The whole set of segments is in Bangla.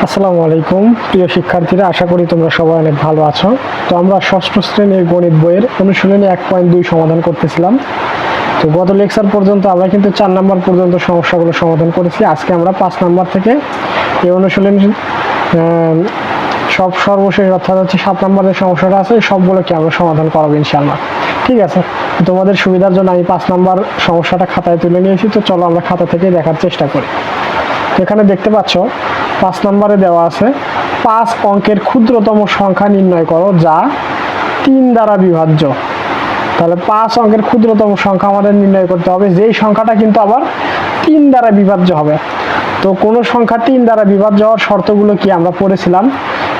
আসসালামু আলাইকুম প্রিয় শিক্ষার্থীরা, আশা করি তোমরা সবাই অনেক ভালো আছো। তো আমরা ষষ্ঠ শ্রেণীর গণিত বইয়ের অনুশীলনী 1.2 সমাধান করতেছিলাম। তো গত লেকচার পর্যন্ত আমরা কিন্তু 4 নম্বর পর্যন্ত সমস্যাগুলো সমাধান করেছি। আজকে আমরা 5 নম্বর থেকে এই অনুশীলনী সর্বশেষ অর্থাৎ হচ্ছে 7 নম্বরের সমস্যাটা আছে, সবগুলোকে আমরা সমাধান করাবো ইনশাআল্লাহ। ঠিক আছে, তোমাদের সুবিধার জন্য আমি 5 নম্বর সমস্যাটা খাতায় তুলে নিয়েছি। তো চলো আমরা খাতা থেকে দেখার চেষ্টা করি। এখানে দেখতে পাচ্ছ 5 নম্বরে দেওয়া আছে 5 অঙ্কের ক্ষুদ্রতম সংখ্যা নির্ণয় করো যা 3 দ্বারা বিভাজ্য। তাহলে 5 অঙ্কের ক্ষুদ্রতম সংখ্যা আমাদের নির্ণয় করতে হবে, যেই সংখ্যাটা কিন্তু আবার 3 দ্বারা বিভাজ্য হবে। তো কোন সংখ্যা 3 দ্বারা বিভাজ্য হওয়ার শর্তগুলো কি আমরা পড়েছিলাম।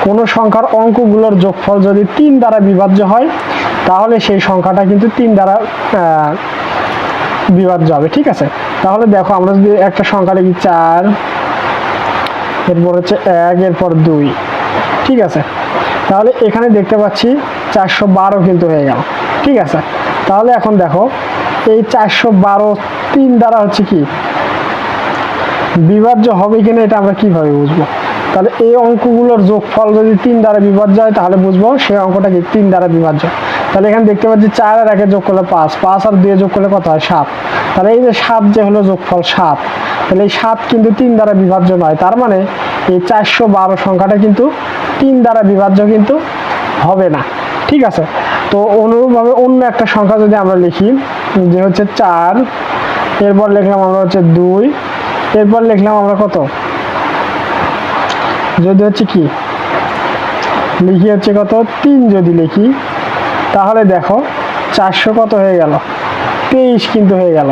কোন সংখ্যার অঙ্কগুলোর যোগফল যদি 3 দ্বারা বিভাজ্য হয় তাহলে সেই সংখ্যাটা কিন্তু 3 দ্বারা বিভাজ্য হবে। ঠিক আছে, তাহলে দেখো আমরা যদি একটা সংখ্যা লিখি 4, এরপর হচ্ছে 1, এরপর 2। ঠিক আছে, তাহলে এখানে দেখতে পাচ্ছি 412 কিন্তু হয়ে গেল। ঠিক আছে, তাহলে এখন দেখো এই 412 3 দ্বারা হচ্ছে কি বিভাজ্য হবে কিনা এটা আমরা কিভাবে বুঝবো। তাহলে এই অঙ্কগুলোর যোগফল যদি 3 দ্বারা বিভাজ্য হয় তাহলে বুঝবো সেই অঙ্কটা কি 3 দ্বারা বিভাজ্য। তাহলে এখানে দেখতে পাচ্ছি 4 আর 1 যোগ করলে 5, 5 আর 2 যোগ করলে কত হয় 7। তাহলে এই যে 7 যে হলো যোগফল 7, তাহলে এই 7 কিন্তু 3 দ্বারা বিভাজ্য নয়। তার মানে এই 412 সংখ্যাটা কিন্তু 3 দ্বারা বিভাজ্য কিন্তু হবে না। ঠিক আছে, তো অনুরূপভাবে অন্য একটা সংখ্যা যদি আমরা লিখি যে হচ্ছে 4, এরপর লিখলাম আমরা হচ্ছে 2, এরপর লিখলাম আমরা কত, যদি হচ্ছে কি লিখি হচ্ছে কত 3 যদি লিখি তাহলে দেখো 400 কত হয়ে গেল 23 কিন্তু হয়ে গেল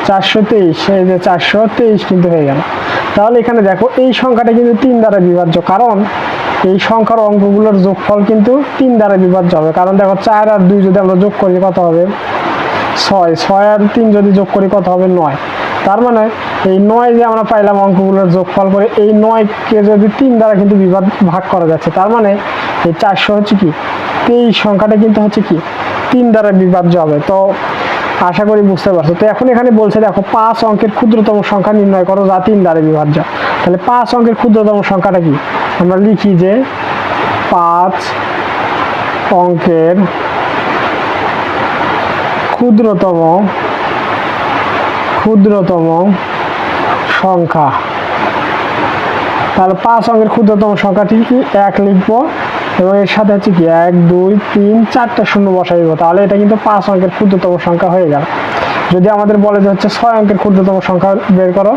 423, এই যে 423 কিন্তু হয়ে গেল। তাহলে এখানে দেখো এই সংখ্যাটা কিন্তু 3 দ্বারা বিভাজ্য, কারণ এই সংখ্যার অঙ্কগুলোর যোগফল কিন্তু 3 দ্বারা বিভাজ্য হবে। কারণ দেখো 4 আর 2 যদি আমরা যোগ করি কত হবে 6, 6 আর 3 যদি যোগ করি কত হবে 9। তার মানে এই 9 যে আমরা পাইলাম অঙ্কগুলোর যোগফল করে, এই 9কে যদি 3 দ্বারা কিন্তু ভাগ করা যাচ্ছে, তার মানে এই 400 হচ্ছে কি 23 সংখ্যাটা কিন্তু হচ্ছে কি 3 দ্বারা বিভাজ্য হবে। তো আশা করি বুঝতে পারছো। তো এখন এখানে বলছে দেখো 5 অঙ্কের ক্ষুদ্রতম সংখ্যা নির্ণয় করো যা 3 দ্বারা বিভাজ্য। তাহলে 5 অঙ্কের ক্ষুদ্রতম সংখ্যাটা কি আমরা লিখি যে 5 অঙ্কের ক্ষুদ্রতম সংখ্যা। তাহলে 5 অঙ্কের ক্ষুদ্রতম সংখ্যাটি কি 1 লিখবো এবং এর সাথে হচ্ছে কি 1 2 3 4টা শূন্য বসাই দেবো। তাহলে এটা কিন্তু 5 অঙ্কের ক্ষুদ্রতম সংখ্যা হয়ে গেল। যদি আমাদের বলে যে হচ্ছে 6 অঙ্কের ক্ষুদ্রতম সংখ্যা বের করো,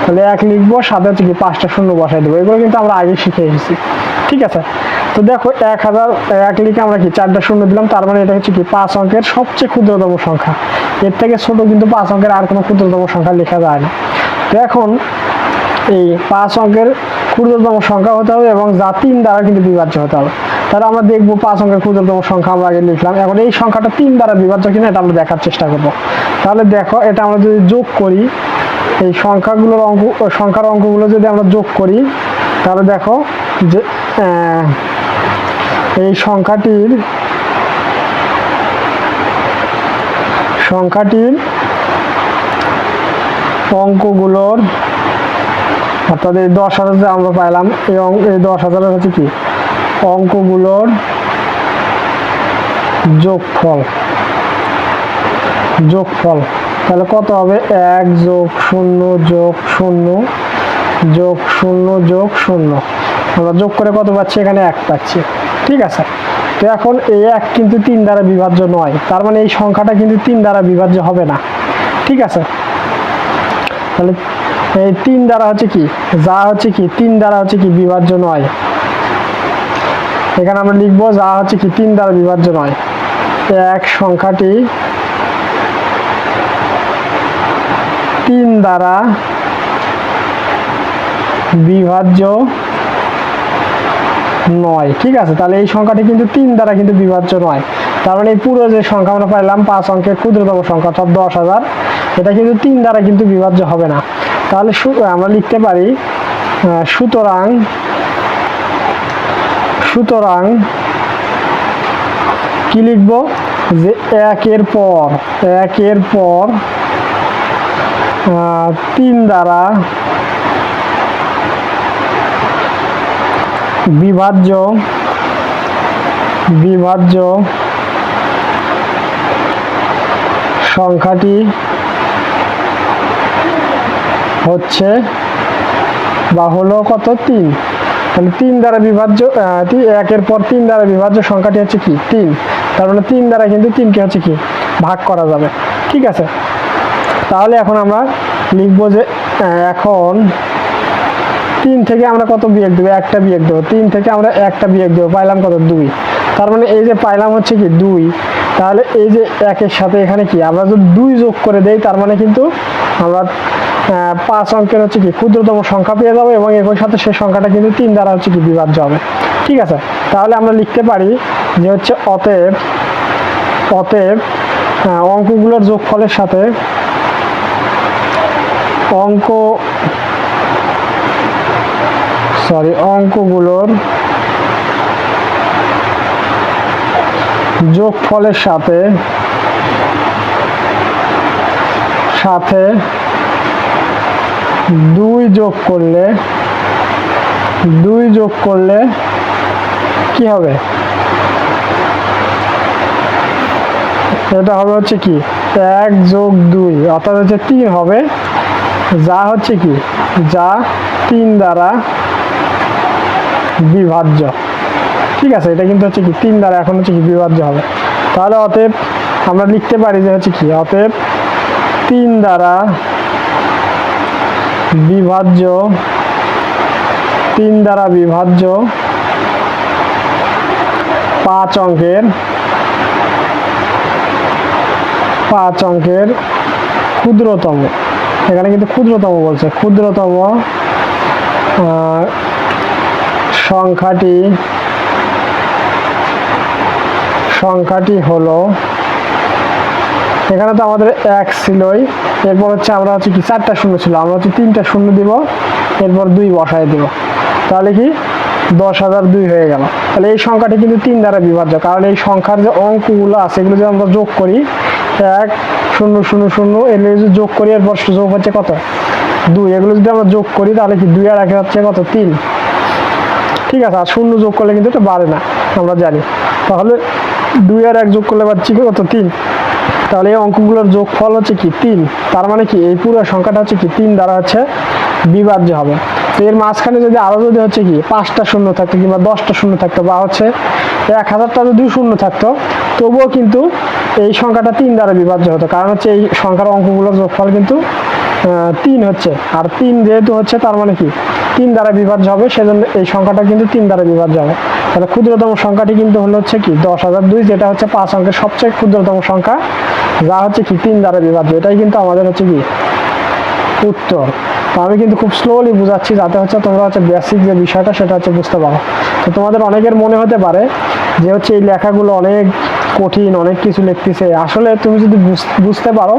তাহলে 1 লিখবো, সাথে হচ্ছে কি 5টা শূন্য বসাই দেবো। এগুলো কিন্তু আমরা আগে শিখে এসেছি। ঠিক আছে, তো দেখো 1 লিখে আমরা কি 4টা শূন্য দিলাম, তার মানে এটা হচ্ছে কি 5 অঙ্কের সবচেয়ে ক্ষুদ্রতম সংখ্যা। এর থেকে ছোট কিন্তু 5 অঙ্কের আর কোনো ক্ষুদ্রতম সংখ্যা লেখা যায় না। তো এখন এই 5 অঙ্কের ক্ষুদ্রতম সংখ্যা হতে হবে এবং যা 3 দ্বারা কিন্তু বিভাজ্য হতে হবে। তাহলে আমরা দেখবো 5 অঙ্কের ক্ষুদ্রতম সংখ্যা আমরা আগে লিখলাম, এখন এই সংখ্যাটা 3 দ্বারা বিভাজ্য কিনা এটা আমরা দেখার চেষ্টা করব। তাহলে দেখো এটা আমরা যদি যোগ করি, এই সংখ্যার অঙ্কগুলো যদি আমরা যোগ করি তাহলে দেখো যে এই সংখ্যাটির অঙ্কগুলোর অর্থাৎ এই 10,000 যে আমরা পাইলাম এই 10,000 হচ্ছে কি অঙ্কগুলোর যোগফল। তাহলে কত হবে 1 যোগ 0 যোগ 0 যোগ 0 যোগ 0, আমরা যোগ করে কত পাচ্ছি এখানে 1 পাচ্ছি। ঠিক আছে, তো এখন এই 1 কিন্তু 3 দ্বারা বিভাজ্য নয়, তার মানে এই সংখ্যাটা কিন্তু 3 দ্বারা বিভাজ্য হবে না। ঠিক আছে, তাহলে এই 3 দ্বারা হচ্ছে কি যা হচ্ছে কি 3 দ্বারা হচ্ছে কি বিভাজ্য নয়, এখানে আমরা লিখবো যা হচ্ছে কি 3 দ্বারা বিভাজ্য নয়। 1 সংখ্যাটি 3 দ্বারা বিভাজ্য নয়। ঠিক আছে, তাহলে এই সংখ্যাটি কিন্তু 3 দ্বারা কিন্তু বিভাজ্য নয়। তার মানে এই পুরো যে সংখ্যা আমরা পাইলাম 5 অঙ্কের ক্ষুদ্রতম সংখ্যা অর্থাৎ 10,000, এটা কিন্তু 3 দ্বারা কিন্তু বিভাজ্য হবে না। তাহলে আমরা লিখতে পারি সুতরাং কি লিখবো যে 1 এর পর 3 দ্বারা বিভাজ্য বিভাজ্য সংখ্যাটি হচ্ছে বা হলো কত 3। তাহলে 3 দ্বারা বিভাজ্য 1-এর পর 3 দ্বারা বিভাজ্য সংখ্যাটি হচ্ছে কি 3। তার মানে 3 দ্বারা কিন্তু 3কে হচ্ছে কি ভাগ করা যাবে। ঠিক আছে, তাহলে এখন আমরা লিখবো যে এখন 3 থেকে আমরা কত বিয়োগ দেবো, একটা বিয়োগ দেবো। 3 থেকে আমরা একটা বিয়োগ দেবো, পাইলাম কত 2। তার মানে এই যে পাইলাম হচ্ছে কি 2। তাহলে এই যে 1-এর সাথে এখানে কি আমরা যদি 2 যোগ করে দেই, তার মানে কিন্তু আমরা 5 অঙ্কের হচ্ছে কি ক্ষুদ্রতম সংখ্যা পেয়ে যাবো এবং একই সাথে সেই সংখ্যাটা কিন্তু 3 দ্বারা হচ্ছে কি বিভাজ্য হবে। ঠিক আছে, তাহলে আমরা লিখতে পারি যে হচ্ছে অতএব অঙ্কগুলোর যোগফলের সাথে অঙ্কগুলোর যোগফলের সাথে 2 যোগ করলে কি হবে, এটা হবে হচ্ছে কি 1 যোগ 2 অর্থাৎ হচ্ছে 3 হবে, যা হচ্ছে কি 3 দ্বারা বিভাজ্য। ঠিক আছে, এটা কিন্তু হচ্ছে কি 3 দ্বারা এখন হচ্ছে কি বিভাজ্য হবে। তাহলে অতএব আমরা লিখতে পারি যে হচ্ছে কি অতএব 3 দ্বারা বিভাজ্য 5 অঙ্কের ক্ষুদ্রতম, এখানে কিন্তু ক্ষুদ্রতম বলছে, ক্ষুদ্রতম সংখ্যাটি হলো, এখানে তো আমাদের 1 ছিলই, এরপর হচ্ছে আমরা হচ্ছে কি 4টা শূন্য ছিল, আমরা হচ্ছে 3টা শূন্য দিব, এরপর 2 বসায় দিব, তাহলে কি 10,002 হয়ে গেল। তাহলে এই সংখ্যাটি কিন্তু 3 দ্বারা বিভাজ্য, কারণ এই সংখ্যার যে অঙ্কগুলো আছে এগুলো যদি আমরা যোগ করি 1 0 0 0 এগুলো যদি যোগ করি, এরপর যোগ হচ্ছে কত 2, এগুলো যদি আমরা যোগ করি তাহলে কি 2 আর 1 হচ্ছে কত 3। ঠিক আছে, আর 0 যোগ করলে কিন্তু এটা বাড়ে না আমরা জানি, তাহলে 2 আর 1 যোগ করলে পাচ্ছি কত 3। তাহলে এই অঙ্কগুলোর যোগফল হচ্ছে কি 3। তার মানে কি এই পুরো সংখ্যাটা হচ্ছে কি 3 দ্বারা হচ্ছে বিভাজ্য হবে। তো এর মাঝখানে যদি আরো যদি হচ্ছে কি 5টা শূন্য থাকতো কিংবা 10টা শূন্য থাকতো বা হচ্ছে 1000টা যদি শূন্য থাকতো, তবুও কিন্তু এই সংখ্যাটা 3 দ্বারা বিভাজ্য হতো, কারণ হচ্ছে এই সংখ্যার অঙ্কগুলোর যোগফল কিন্তু 3 হচ্ছে, আর 3 যেহেতু হচ্ছে তার মানে কি 3 দ্বারা বিভাজ্য হবে, সেজন্য এই সংখ্যাটা কিন্তু 3 দ্বারা বিভাজ্য হবে। তাহলে ক্ষুদ্রতম সংখ্যাটি কিন্তু হলো হচ্ছে কি 10,002, যেটা হচ্ছে 5 অঙ্কের সবচেয়ে ক্ষুদ্রতম সংখ্যা, যা হচ্ছে কি 3 দ্বারা বিভাজ্য। এটাই কিন্তু আমাদের হচ্ছে কি উত্তর। তো আমি কিন্তু খুব স্লোলি বুঝাচ্ছি যাতে হচ্ছে তোমরা হচ্ছে বেসিক যে বিষয়টা সেটা হচ্ছে বুঝতে পারো। তো তোমাদের অনেকের মনে হতে পারে যে হচ্ছে এই লেখাগুলো অনেক কঠিন, অনেক কিছু লিখতেছে। আসলে তুমি যদি বুঝতে পারো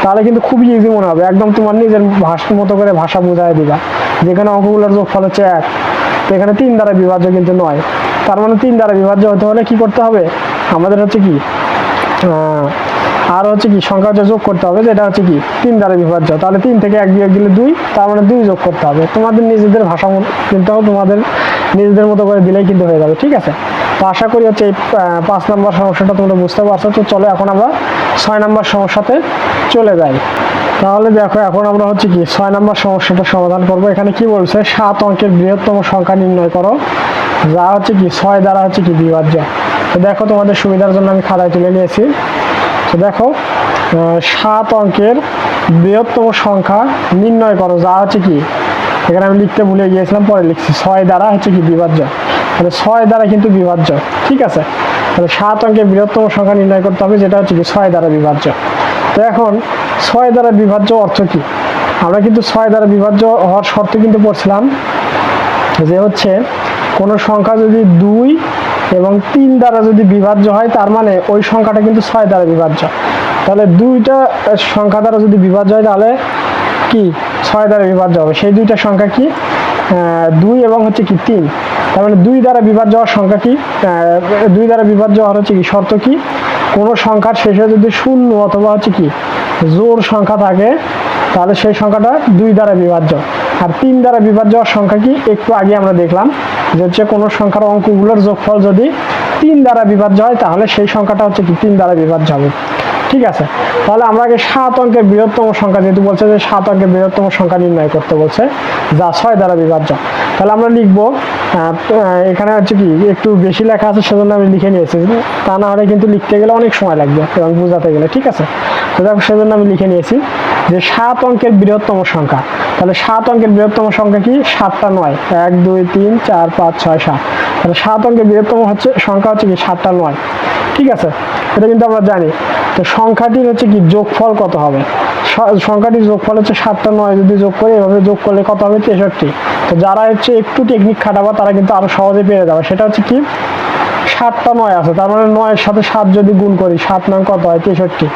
তাহলে কিন্তু খুবই ইজি মনে হবে, একদম তোমার নিজের ভাষার মতো করে ভাষা বুঝাই দিবা। যেখানে অঙ্কগুলোর যোগফল হচ্ছে 1, তো এখানে 3 দ্বারা বিভাজ্য কিন্তু নয়। তার মানে 3 দ্বারা বিভাজ্য হতে হলে কি করতে হবে, আমাদের হচ্ছে কি আর হচ্ছে কি সংখ্যা যোগ করতে হবে, যেটা হচ্ছে কি 3 দ্বারা বিভাজ্য। তাহলে 3 থেকে 1 বিয়োগ দিলে 2, তার মানে 2 যোগ করতে হবে। তোমাদের নিজেদের ভাষা কিন্তু তোমাদের নিজেদের মতো করে দিলেই কিন্তু হয়ে যাবে। ঠিক আছে, তো আশা করি হচ্ছে এই 5 নম্বর সমস্যাটা তোমরা বুঝতে পারছো। তো চলো এখন আমরা 6 নম্বর সমস্যাতে চলে যাই। তাহলে দেখো এখন আমরা হচ্ছে কি 6 নম্বর সমস্যাটা সমাধান করব। এখানে কি বলছে, 7 অঙ্কের বৃহত্তম সংখ্যা নির্ণয় করো, যা হচ্ছে কি 6 দ্বারা হচ্ছে কি বিভাজ্য। তো দেখো তোমাদের সুবিধার জন্য আমি খাতায় তুলে নিয়েছি। তো দেখো 7 অঙ্কের বৃহত্তম সংখ্যা নির্ণয় করো, যা হচ্ছে কি, এখানে আমি লিখতে ভুলে গিয়েছিলাম, পরে লিখছি 6 দ্বারা হচ্ছে কি বিভাজ্য। তাহলে 6 দ্বারা কিন্তু বিভাজ্য। ঠিক আছে, তাহলে 7 অঙ্কের বৃহত্তম সংখ্যা নির্ণয় করতে হবে, যেটা হচ্ছে কি 6 দ্বারা বিভাজ্য। তো এখন 6 দ্বারা বিভাজ্য অর্থ কি, আমরা কিন্তু 6 দ্বারা বিভাজ্য হওয়ার শর্তে কিন্তু পড়ছিলাম যে হচ্ছে কোনো সংখ্যা যদি 2 এবং 3 দ্বারা যদি বিভাজ্য হয়, তার মানে ওই সংখ্যাটা কিন্তু 6 দ্বারা বিভাজ্য। তাহলে 2টা সংখ্যা দ্বারা যদি বিভাজ্য হয় তাহলে কি 6 দ্বারা বিভাজ্য হবে। সেই 2টা সংখ্যা কি 2 এবং হচ্ছে কি 3। তার মানে 2 দ্বারা বিভাজ্য হওয়ার সংখ্যা কি, 2 দ্বারা বিভাজ্য হওয়ার হচ্ছে কি শর্ত কি, কোনো সংখ্যার শেষে যদি 0 অথবা হচ্ছে কি জোড় সংখ্যা থাকে তাহলে সেই সংখ্যাটা 2 দ্বারা বিভাজ্য। আর 3 দ্বারা বিভাজ্য হওয়ার সংখ্যা কি একটু আগে আমরা দেখলাম যে হচ্ছে কোনো সংখ্যার অঙ্কগুলোর যোগফল যদি 3 দ্বারা বিভাজ্য হয় তাহলে সেই সংখ্যাটা হচ্ছে কি 3 দ্বারা বিভাজ্য হবে। ঠিক আছে, তাহলে আমরা আগে 7 অঙ্কের বৃহত্তম সংখ্যা, যেহেতু বলছে যে 7 অঙ্কের বৃহত্তম সংখ্যা নির্ণয় করতে বলছে যা 6 দ্বারা বিভাজ্য, তাহলে আমরা লিখবো এখানে হচ্ছে কি একটু বেশি লেখা আছে সেজন্য আমি লিখে নিয়েছি, তা না হলে কিন্তু লিখতে গেলে অনেক সময় লাগবে এবং বোঝাতে গেলে। ঠিক আছে, তো দেখো সেজন্য আমি লিখে নিয়েছি যে 7 অঙ্কের বৃহত্তম সংখ্যা। তাহলে 7 অঙ্কের বৃহত্তম সংখ্যা কি 7টা 9, 1 2 3 4 5 6 7। তাহলে 7 অঙ্কের বৃহত্তম সংখ্যা হচ্ছে কি 7টা 9। ঠিক আছে, এটা কিন্তু আমরা জানি। তো সংখ্যাটির হচ্ছে কি যোগফল কত হবে? সংখ্যাটির যোগফল হচ্ছে 7টা 9 যদি যোগ করে এভাবে যোগ করলে কত হবে? 63। তো যারা হচ্ছে একটু টেকনিক খাটাবা তারা কিন্তু আরো সহজে পেরে যাবে। সেটা হচ্ছে কি 7টা 9 আছে, তার মানে 9 এর সাথে 7 যদি গুণ করি 7 9 কত হয়? 63।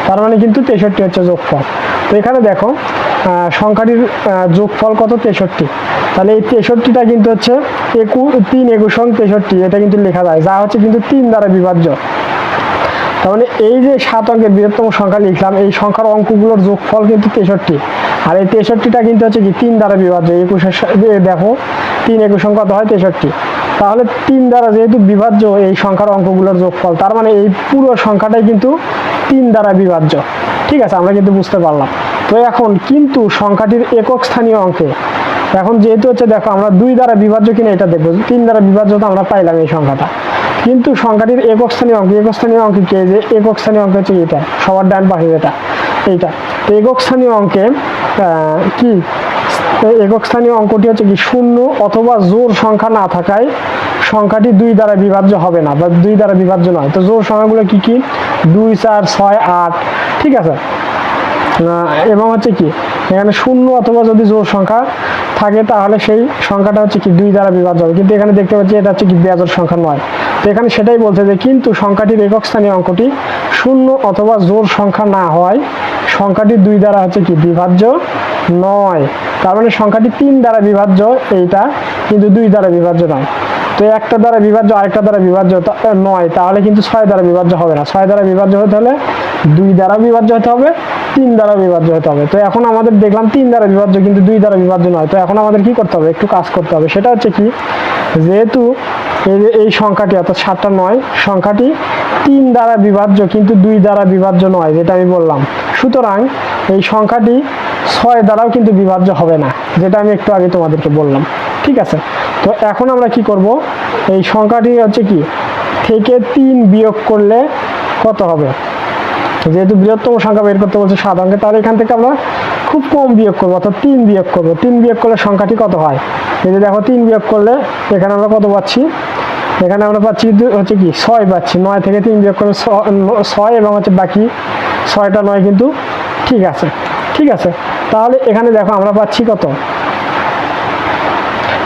তার মানে কিন্তু 63 হচ্ছে যোগফল। তো এখানে দেখো সংখ্যাটির যোগফল কত? 63। তাহলে এই 63টা কিন্তু হচ্ছে 3 21 63, এটা কিন্তু লেখা যায়, যা হচ্ছে কিন্তু 3 দ্বারা বিভাজ্য। তার মানে এই যে 7 অঙ্কের বৃহত্তম সংখ্যা লিখলাম, এই সংখ্যার অঙ্কগুলোর যোগফল কিন্তু 63। আর এই 63টা কিন্তু হচ্ছে কি 3 দ্বারা বিভাজ্য। 21 দেখো 3 21 কত হয়? 63। তাহলে 3 দ্বারা যেহেতু বিভাজ্য এই সংখ্যার অঙ্কগুলোর যোগফল, তার মানে এই পুরো সংখ্যাটাই কিন্তু 3 দ্বারা বিভাজ্য। ঠিক আছে, আমরা কিন্তু বুঝতে পারলাম। তো এখন কিন্তু সংখ্যাটির একক স্থানীয় অঙ্কে এখন যেহেতু হচ্ছে দেখো আমরা 2 দ্বারা বিভাজ্য কিনা এটা দেখবো। 3 দ্বারা বিভাজ্য তো আমরা পাইলাম এই সংখ্যাটা, কিন্তু সংখ্যাটির একক স্থানীয় অঙ্ক, একক স্থানীয় অঙ্কে কে? যে একক স্থানীয় অঙ্ক হচ্ছে এটা, সবার ডান পাশে যেটা, এইটা। তো একক স্থানীয় অঙ্কে কি একক স্থানীয় অঙ্কটি হচ্ছে কি 0 অথবা জোড় সংখ্যা না থাকায় সংখ্যাটি 2 দ্বারা বিভাজ্য হবে না বা 2 দ্বারা বিভাজ্য নয়। তো জোড় সংখ্যাগুলো কি কি? 2 4 6 8। ঠিক আছে, এবং হচ্ছে কি এখানে 0 অথবা যদি জোড় সংখ্যা থাকে তাহলে সেই সংখ্যাটা হচ্ছে কি 2 দ্বারা বিভাজ্য হবে। কিন্তু এখানে দেখতে পাচ্ছি এটা হচ্ছে কি বেজোড় সংখ্যা নয়। তো এখানে সেটাই বলছে যে কিন্তু সংখ্যাটির একক স্থানীয় অঙ্কটি 0 অথবা জোড় সংখ্যা না হয় সংখ্যাটি 2 দ্বারা হচ্ছে কি বিভাজ্য নয়। তার মানে সংখ্যাটি 3 দ্বারা বিভাজ্য এইটা, কিন্তু 2 দ্বারা বিভাজ্য নয়। তো একটা দ্বারা বিভাজ্য আরেকটা দ্বারা বিভাজ্য নয়, তাহলে কিন্তু 6 দ্বারা বিভাজ্য হবে না। 6 দ্বারা বিভাজ্য হতে হলে 2 দ্বারা বিভাজ্য হতে হবে, 3 দ্বারা বিভাজ্য হতে হবে। তো এখন আমাদের দেখলাম 3 দ্বারা বিভাজ্য কিন্তু 2 দ্বারা বিভাজ্য নয়। তো এখন আমাদের কি করতে হবে? একটু কাজ করতে হবে। সেটা হচ্ছে কি, যেহেতু এই সংখ্যাটি অর্থাৎ 7টা 9 সংখ্যাটি 3 দ্বারা বিভাজ্য কিন্তু 2 দ্বারা বিভাজ্য নয়, যেটা আমি বললাম। সুতরাং এই সংখ্যাটি 6 দ্বারাও কিন্তু বিভাজ্য হবে না, যেটা আমি একটু আগে তোমাদেরকে বললাম। ঠিক আছে, তো এখন আমরা কি করব? এই সংখ্যাটি হচ্ছে কি থেকে 3 বিয়োগ করলে কত হবে? যেহেতু বৃহত্তম সংখ্যা বের করতে বলছে 7 অঙ্কে, তাহলে এখান থেকে আমরা খুব কম বিয়োগ করবো, অর্থাৎ 3 বিয়োগ করবো। 3 বিয়োগ করলে সংখ্যাটি কত হয়? এই যে দেখো 3 বিয়োগ করলে এখানে আমরা কত পাচ্ছি? এখানে আমরা পাচ্ছি হচ্ছে কি 6 পাচ্ছি। 9 থেকে 3 বিয়োগ করলে 6 এবং হচ্ছে বাকি 6টা 9 কিন্তু ঠিক আছে। ঠিক আছে, তাহলে এখানে দেখো আমরা পাচ্ছি কত?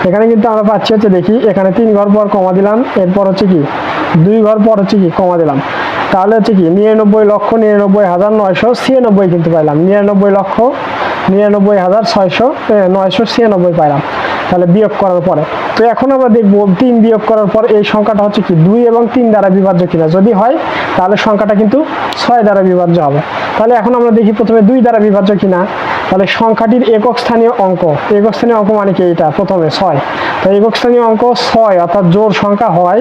এখানে কিন্তু আমরা পাচ্ছি হচ্ছে দেখি এখানে 3 ঘর পর কমা দিলাম, এরপর হচ্ছে কি 2 ঘর পর হচ্ছে কি কমা দিলাম, তাহলে হচ্ছে কি 99,99,996 কিন্তু পাইলাম। 99,99,696 পাইলাম, তাহলে বিয়োগ করার পরে। তো এখন আমরা দেখবো 3 বিয়োগ করার পর এই সংখ্যাটা হচ্ছে কি 2 এবং 3 দ্বারা বিভাজ্য কিনা। যদি হয় তাহলে সংখ্যাটা কিন্তু 6 দ্বারা বিভাজ্য হবে। তাহলে এখন আমরা দেখি প্রথমে 2 দ্বারা বিভাজ্য কিনা। তাহলে সংখ্যাটির একক স্থানীয় অঙ্ক, একক স্থানীয় অঙ্ক মানে কি? এটা প্রথমে 6। তো একক স্থানীয় অঙ্ক 6 অর্থাৎ জোড় সংখ্যা হয়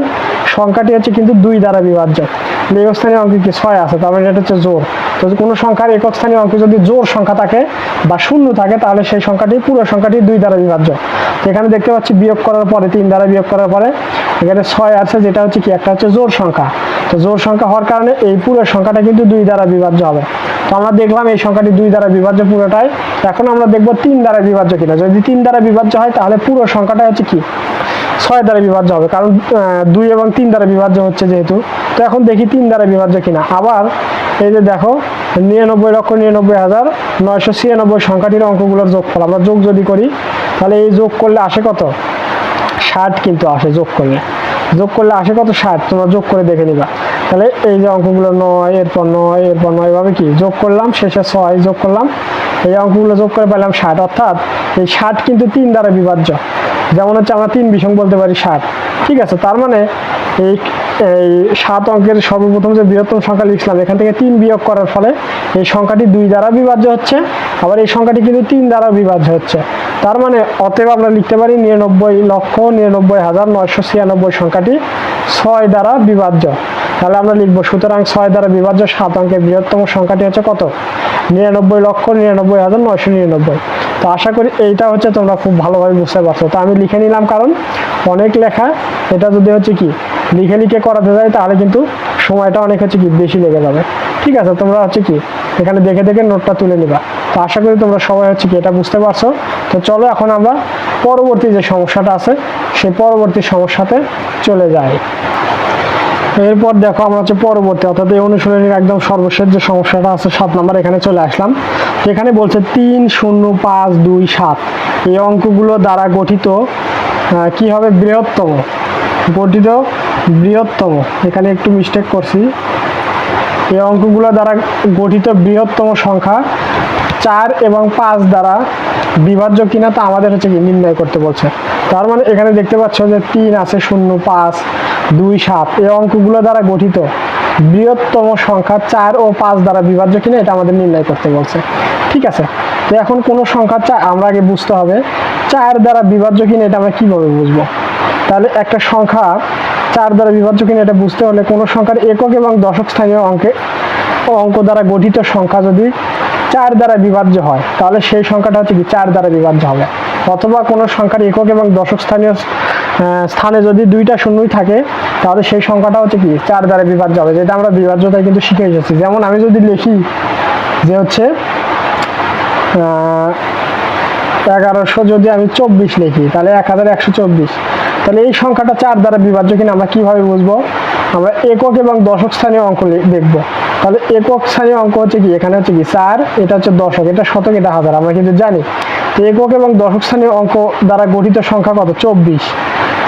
সংখ্যাটি হচ্ছে কিন্তু 2 দ্বারা বিভাজ্য। একক স্থানীয় অঙ্কে কি 6 আছে, তার মানে এটা হচ্ছে জোড়। তো কোনো সংখ্যার একক স্থানীয় অঙ্কে যদি জোড় সংখ্যা থাকে বা শূন্য থাকে তাহলে সেই সংখ্যাটি পুরো সংখ্যাটি 2 দ্বারা বিভাজ্য। তো এখানে দেখতে পাচ্ছি বিয়োগ করার পরে 3 দ্বারা বিয়োগ করার পরে এখানে 6 আছে, যেটা হচ্ছে কি একটা হচ্ছে জোড় সংখ্যা। তো জোড় সংখ্যা হওয়ার কারণে এই পুরো সংখ্যাটা কিন্তু 2 দ্বারা বিভাজ্য হবে। তো আমরা দেখলাম এই সংখ্যাটি 2 দ্বারা বিভাজ্য পুরোটাই। এখন আমরা দেখব 3 দ্বারা বিভাজ্য কিনা। যদি 3 দ্বারা বিভাজ্য হয় তাহলে পুরো সংখ্যাটা হচ্ছে কি 6 দ্বারা বিভাজ্য হবে, কারণ 2 এবং 3 দ্বারা বিভাজ্য হচ্ছে যেহেতু। তো এখন দেখি 3 দ্বারা বিভাজ্য কিনা। আবার এই যে দেখো 99,99,996 সংখ্যাটির অঙ্কগুলোর যোগফল আমরা যোগ যদি করি তাহলে এই যোগ করলে আসে কত? 60 কিন্তু আসে। যোগ করলে আসে কত? 60। তোমরা যোগ করে দেখে নিবা। তাহলে এই যে অঙ্কগুলো 9 এরপর 9 এরপর 9 এভাবে কি যোগ করলাম, শেষে 6 যোগ করলাম, এই অঙ্কগুলো যোগ করে পেলাম 60। অর্থাৎ এই 60 কিন্তু 3 দ্বারা বিভাজ্য। যেমন হচ্ছে আমরা 3 বিষম বলতে পারি 60। ঠিক আছে, তার মানে এই 7 অঙ্কের সর্বপ্রথম যে বৃহত্তম সংখ্যা লিখলাম এখান থেকে 3 বিয়োগ করার ফলে এই সংখ্যাটি 2 দ্বারা বিভাজ্য হচ্ছে, আবার এই সংখ্যাটি কিন্তু 3 দ্বারা বিভাজ্য হচ্ছে। তার মানে অতএব আমরা লিখতে পারি 99,99,996 সংখ্যাটি 6 দ্বারা বিভাজ্য। তাহলে আমরা লিখবো সুতরাং 6 দ্বারা বিভাজ্য 7 অঙ্কের বৃহত্তম সংখ্যাটি হচ্ছে কত? 99,99,999। তো আশা করি এইটা হচ্ছে তোমরা খুব ভালোভাবে বুঝতে পারছো। তো আমি লিখে নিলাম, কারণ অনেক লেখা, এটা যদি হচ্ছে কি লিখে লিখে করাতে যায় তাহলে কিন্তু সময়টা অনেক হচ্ছে কি বেশি লেগে যাবে। ঠিক আছে, তোমরা হচ্ছে কি এখানে দেখে দেখে নোটটা তুলে নিবা। তো আশা করি তোমরা সবাই হচ্ছে কি এটা বুঝতে পারছো। তো চলো এখন আমরা পরবর্তী যে সমস্যাটা আছে সেই পরবর্তী সমস্যাতে চলে যাই। এরপর দেখো আমরা হচ্ছে পরবর্তী অর্থাৎ এই অনুশীলনীর একদম সর্বশেষ যে সমস্যাটা আছে 7 নম্বর, এখানে চলে আসলাম। এখানে বলছে 3, 0, 5, 2, 7 এই অঙ্কগুলো দ্বারা গঠিত কি হবে? বৃহত্তম এখানে একটু মিস্টেক করছি। এই অঙ্কগুলো দ্বারা গঠিত বৃহত্তম সংখ্যা 4 এবং 5 দ্বারা বিভাজ্য কিনা তা আমাদের হচ্ছে কি নির্ণয় করতে বলছে। তার মানে এখানে দেখতে পাচ্ছ যে 3 আছে, 0, 5, 2, 7 এই অঙ্কগুলো দ্বারা গঠিত বৃহত্তম সংখ্যা 4 ও 5 দ্বারা বিভাজ্য কিনা এটা আমাদের নির্ণয় করতে বলছে। ঠিক আছে, তো এখন কোন সংখ্যা আমরা আগে বুঝতে হবে 4 দ্বারা বিভাজ্য কিনা এটা আমরা কিভাবে বুঝবো। তাহলে একটা সংখ্যা 4 দ্বারা বিভাজ্য কিনা এটা বুঝতে হলে কোন সংখ্যার একক এবং দশক স্থানীয় অঙ্ক দ্বারা গঠিত সংখ্যা যদি 4 দ্বারা বিভাজ্য হয় তাহলে সেই সংখ্যাটা হচ্ছে কি 4 দ্বারা বিভাজ্য হবে। অথবা কোনো সংখ্যার একক এবং দশক স্থানে যদি 2টা শূন্যই থাকে তাহলে সেই সংখ্যাটা হচ্ছে কি 4 দ্বারা বিভাজ্য হবে, যেটা আমরা বিভাজ্যতায় কিন্তু শিখে এসেছি। যেমন আমি যদি লিখি যে হচ্ছে 1100 যদি আমি 24 লিখি তাহলে 1124, তাহলে এই সংখ্যাটা 4 দ্বারা বিভাজ্য কিনা আমরা কিভাবে বুঝবো? আমরা একক এবং দশক স্থানীয় অঙ্ক দেখব। তাহলে একক স্থানীয় অঙ্ক হচ্ছে কি এখানে হচ্ছে কি 4, এটা হচ্ছে দশক, এটা শতক, এটা হাজার, আমরা কিন্তু জানি। তো একক এবং দশক স্থানীয় অঙ্ক দ্বারা গঠিত সংখ্যা কত? 24।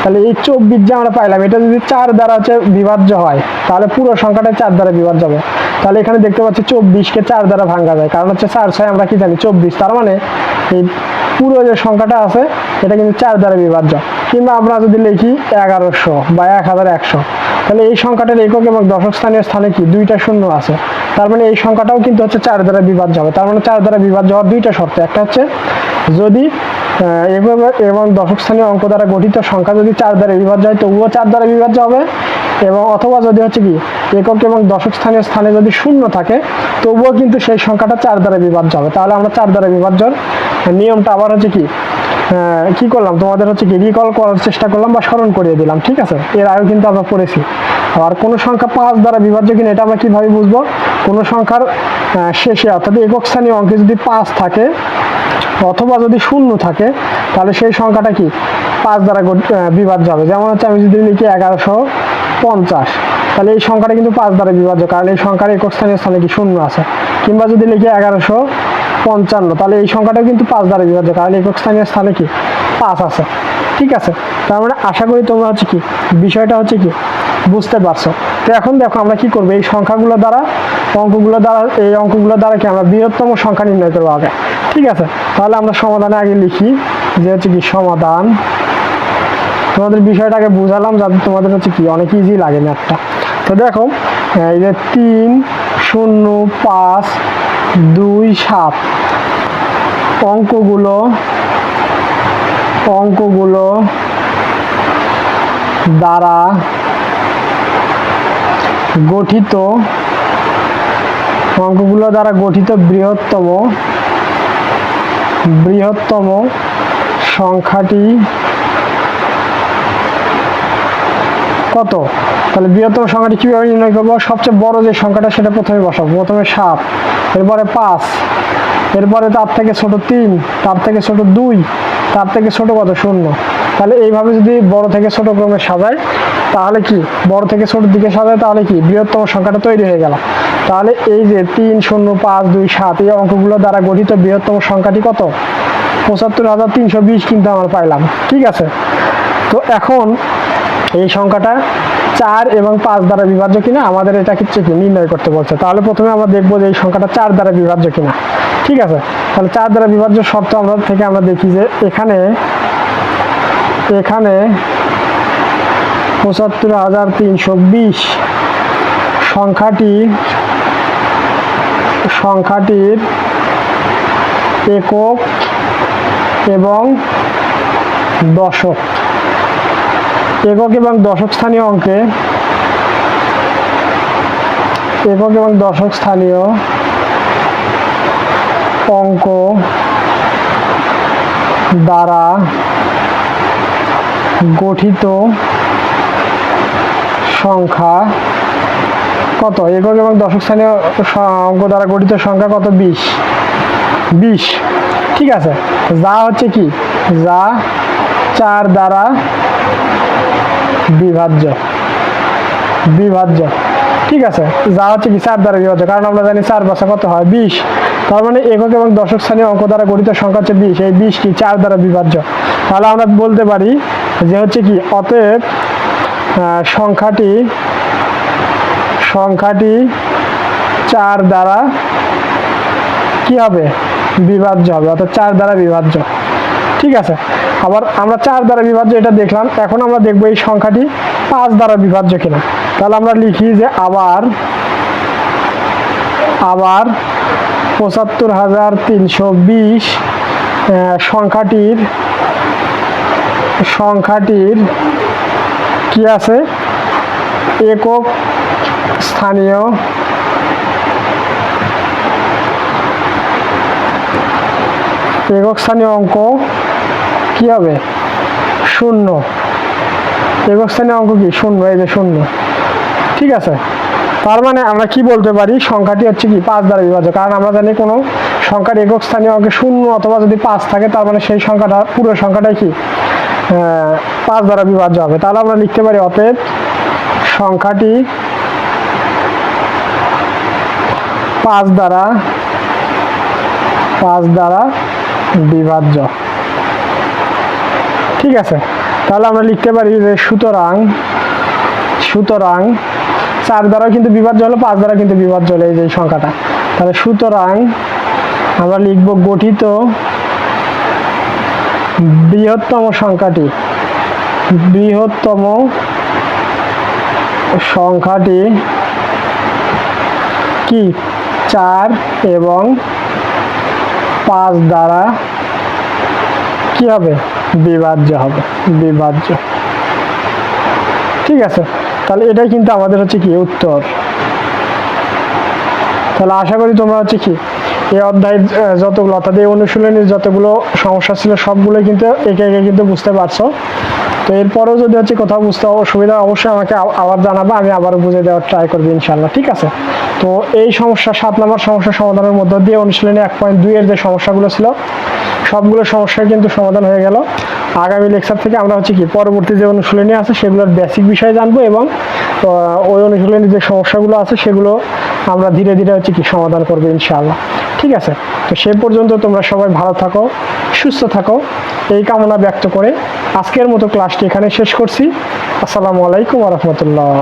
তাহলে এই 24 যে আমরা পাইলাম এটা যদি 4 দ্বারা হচ্ছে বিভাজ্য হয় তাহলে পুরো সংখ্যাটা 4 দ্বারা বিভাজ্য হবে। তাহলে এখানে দেখতে পাচ্ছি 24কে 4 দ্বারা ভাঙা যায়, কারণ হচ্ছে 4, 6 আমরা কি জানি 24। তার মানে এই পুরো যে সংখ্যাটা আছে এটা কিন্তু 4 দ্বারা বিভাজ্য। কিংবা আমরা যদি লিখি 1100 বা 1100, তাহলে এই সংখ্যাটার একক এবং দশক স্থানে কি 2টা শূন্য আছে, তার মানে এই সংখ্যাটাও কিন্তু হচ্ছে 4 দ্বারা বিভাজ্য হবে। তার মানে 4 দ্বারা বিভাজ্য হওয়ার 2টা শর্ত, একটা হচ্ছে যদি এবং দশক স্থানীয় অঙ্ক দ্বারা গঠিত সংখ্যা যদি 4 দ্বারা বিভাজ্য হয় তবুও 4 দ্বারা বিভাজ্য হবে, এবং অথবা যদি হচ্ছে কি একক এবং দশক স্থানে যদি শূন্য থাকে তবুও কিন্তু সেই সংখ্যাটা 4 দ্বারা বিভাজ্য হবে। তাহলে আমরা 4 দ্বারা বিভাজ্যর নিয়মটা আবার হচ্ছে কি করলাম, তোমাদের হচ্ছে কি রিকল করার চেষ্টা করলাম বা স্মরণ করিয়ে দিলাম। ঠিক আছে, এর আগেও কিন্তু আমরা পড়েছি। আর কোন সংখ্যা 5 দ্বারা বিভাজ্য কিনা এটা আমরা কিভাবে বুঝবো? কোন সংখ্যার শেষে অর্থাৎ একক স্থানীয় অঙ্কে যদি 5 থাকে অথবা যদি শূন্য থাকে তাহলে সেই সংখ্যাটা কি 5 দ্বারা বিভাজ্য হবে। যেমন হচ্ছে আমি যদি লিখি 1150, তাহলে এই সংখ্যাটা কিন্তু 5 দ্বারা বিভাজ্য, কারণ এই সংখ্যার একক স্থানীয় স্থানে কি শূন্য আছে। কিংবা যদি লিখি 1155, তাহলে এই সংখ্যাটাও কিন্তু 5 দ্বারা বিভাজ্য, কারণ একক স্থানীয় স্থানে কি 5 আছে। ঠিক আছে, তার মানে আশা করি তোমরা হচ্ছে কি বিষয়টা হচ্ছে কি বুঝতে পারছো। তো এখন দেখো আমরা কি করবো, এই সংখ্যাগুলো দ্বারা এই অঙ্কগুলো দ্বারা কি আমরা বৃহত্তম সংখ্যা নির্ণয় করবো আগে। ঠিক আছে, তাহলে আমরা সমাধানে আগে লিখি যে হচ্ছে কি সমাধান। তোমাদের বিষয়টাকে বুঝালাম যাতে তোমাদের হচ্ছে কি অনেক ইজি লাগে ম্যাথটা। তো দেখো এই যে 3, 0, 5, 2, 7 অঙ্কগুলো দ্বারা গঠিত বৃহত্তম সংখ্যাটি কত? তাহলে বৃহত্তম সংখ্যাটি কিভাবে নির্ণয় করবো? সবচেয়ে বড় যে সংখ্যাটা সেটা প্রথমে বসাবো। প্রথমে 7, এরপরে 5, এরপরে তার থেকে ছোট 3, তার থেকে ছোট 2, তার থেকে ছোট কত? 0। তাহলে এইভাবে যদি বড় থেকে ছোট ক্রমে সাজাই তাহলে কি বড় থেকে ছোট দিকে সাজায় তাহলে কি বৃহত্তম সংখ্যাটা তৈরি হয়ে গেল। তাহলে এই যে 3, 0, 5, 2, 7 এই অঙ্কগুলো দ্বারা গঠিত বৃহত্তম সংখ্যাটি কত? 75,320 কিন্তু আমরা পাইলাম। ঠিক আছে, তো এখন এই সংখ্যাটা 4 এবং 5 দ্বারা বিভাজ্য কিনা আমাদের এটা কি নির্ণয় করতে বলছে। তাহলে প্রথমে আমরা দেখবো যে এই সংখ্যাটা 4 দ্বারা বিভাজ্য কিনা। ঠিক আছে, তাহলে 4 দ্বারা বিভাজ্য শর্ত আমরা দেখি যে এখানে 75,320 সংখ্যাটির একক এবং দশক। একক এবং দশক স্থানীয় অঙ্কে একক এবং দশক স্থানীয় অঙ্ক দ্বারা গঠিত সংখ্যা কত? একক এবং দশক স্থানীয় অঙ্ক দ্বারা গঠিত সংখ্যা কত? 20। ঠিক আছে, যা হচ্ছে কি, যা 4 দ্বারা বিভাজ্য। ঠিক আছে, যা হচ্ছে কি 4 দ্বারা বিভাজ্য, কারণ আমরা জানি 4 বাসা কত হয়? 20। তার মানে একক এবং দশক স্থানীয় অঙ্ক দ্বারা গঠিত সংখ্যা হচ্ছে 20। এই 20 কি 4 দ্বারা বিভাজ্য। তাহলে আমরা বলতে পারি যে হচ্ছে কি, অতএব সংখ্যাটি 4 দ্বারা কি হবে? বিভাজ্য হবে, অর্থাৎ 4 দ্বারা বিভাজ্য। ঠিক আছে, আবার আমরা 4 দ্বারা বিভাজ্য এটা দেখলাম, এখন আমরা দেখব এই সংখ্যাটি 5 দ্বারা বিভাজ্য কিনা। তাহলে আমরা লিখি যে আবার ৭৫,৩২০ সংখ্যাটির কি আছে? একক স্থানীয় অঙ্ক কি হবে? 0। একক স্থানীয় অঙ্ক কি? 0। এই যে 0। ঠিক আছে, তার মানে আমরা কি বলতে পারি? সংখ্যাটি হচ্ছে কি 5 দ্বারা বিভাজ্য, কারণ আমরা জানি কোনো সংখ্যার একক স্থানীয় অঙ্কে 0 অথবা যদি 5 থাকে, তার মানে সেই সংখ্যাটা, পুরো সংখ্যাটাই কি 5 দ্বারা বিভাজ্য হবে। তাহলে আমরা লিখতে পারি অতএব সংখ্যাটি 5 দ্বারা বিভাজ্য। ঠিক আছে, তাহলে আমরা লিখতে পারি যে সুতরাং 4 দ্বারাও কিন্তু বিভাজ্য হলো, 5 দ্বারা কিন্তু বিভাজ্য হলো এই যে সংখ্যাটা। তাহলে সুতরাং আমরা লিখব গঠিত বৃহত্তম সংখ্যাটি কি 4 এবং 5 দ্বারা কি হবে? বিভাজ্য হবে। ঠিক আছে, তাহলে এটাই কিন্তু আমাদের হচ্ছে কি উত্তর। তাহলে আশা করি তোমরা হচ্ছে কি এই অধ্যায়ের যতগুলো, অর্থাৎ এই অনুশীলনের যতগুলো সমস্যা ছিল সবগুলোই কিন্তু একে একে কিন্তু বুঝতে পারছো। তো এরপরেও যদি হচ্ছে কোথাও বুঝতে অসুবিধা, অবশ্যই আমাকে আবার জানাবা, আমি আবারও বুঝে দেওয়ার ট্রাই করবো ইনশাল্লাহ। ঠিক আছে, তো এই সমস্যা 7 নম্বর সমস্যা সমাধানের মধ্য দিয়ে অনুশীলনী 1.2 এর যে সমস্যাগুলো ছিল সবগুলো সমস্যায় কিন্তু সমাধান হয়ে গেল। আগামী লেকচার থেকে আমরা হচ্ছে কি পরবর্তী যে অনুশীলনী আছে সেগুলোর বেসিক বিষয় জানবো, এবং ওই অনুশীলনীর যে সমস্যাগুলো আছে সেগুলো আমরা ধীরে ধীরে হচ্ছে কি সমাধান করবো ইনশাআল্লাহ। ঠিক আছে, তো সে পর্যন্ত তোমরা সবাই ভালো থাকো, সুস্থ থাকো, এই কামনা ব্যক্ত করে আজকের মতো ক্লাসটি এখানে শেষ করছি। আসসালামু আলাইকুম ওয়া রাহমাতুল্লাহ।